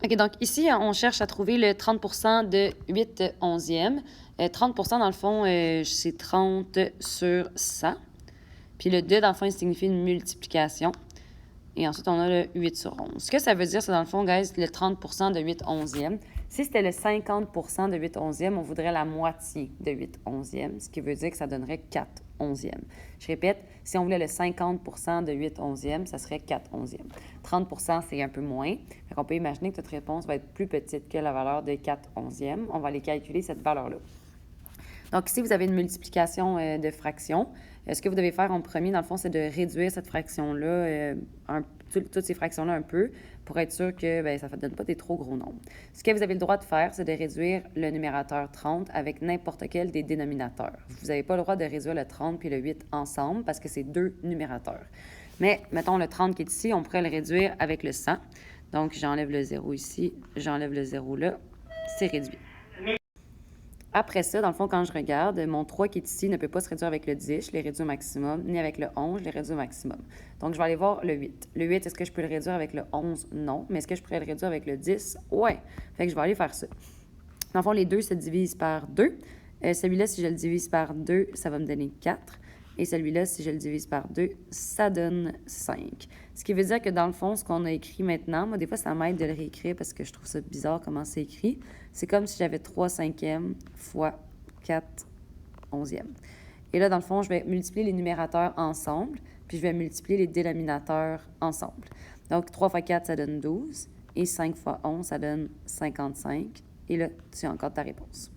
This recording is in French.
OK, donc ici, on cherche à trouver le 30 de 8 onzièmes. 30 dans le fond, c'est 30 sur 100. Puis le 2, dans le fond, il signifie une multiplication. Et ensuite, on a le 8 sur 11. Ce que ça veut dire, c'est dans le fond, guys, le 30 de 8 onzièmes. Si c'était le 50 de 8 onzièmes, on voudrait la moitié de 8 onzièmes, ce qui veut dire que ça donnerait 4 onzièmes. Je répète, si on voulait le 50 de 8 onzièmes, ça serait 4 onzièmes. 30 c'est un peu moins. On peut imaginer que notre réponse va être plus petite que la valeur de 4 onzièmes. On va aller calculer cette valeur-là. Donc, ici, vous avez une multiplication de fractions. Ce que vous devez faire en premier, dans le fond, c'est de réduire cette fraction-là, toutes ces fractions-là un peu, pour être sûr que ça ne donne pas des trop gros nombres. Ce que vous avez le droit de faire, c'est de réduire le numérateur 30 avec n'importe quel des dénominateurs. Vous n'avez pas le droit de réduire le 30 puis le 8 ensemble parce que c'est deux numérateurs. Mais, mettons, le 30 qui est ici, on pourrait le réduire avec le 100. Donc, j'enlève le 0 ici, j'enlève le 0 là, c'est réduit. Après ça, dans le fond, quand je regarde, mon 3 qui est ici ne peut pas se réduire avec le 10, je l'ai réduit au maximum, ni avec le 11, je l'ai réduit au maximum. Donc, je vais aller voir le 8. Le 8, est-ce que je peux le réduire avec le 11? Non. Mais est-ce que je pourrais le réduire avec le 10? Ouais. Fait que je vais aller faire ça. Dans le fond, les deux se divisent par 2. Celui-là, si je le divise par 2, ça va me donner 4. Et celui-là, si je le divise par 2, ça donne 5. Ce qui veut dire que dans le fond, ce qu'on a écrit maintenant, moi, des fois, ça m'aide de le réécrire parce que je trouve ça bizarre comment c'est écrit. C'est comme si j'avais 3 cinquièmes fois 4 onzièmes. Et là, dans le fond, je vais multiplier les numérateurs ensemble, puis je vais multiplier les dénominateurs ensemble. Donc, 3 fois 4, ça donne 12. Et 5 fois 11, ça donne 55. Et là, tu as encore ta réponse.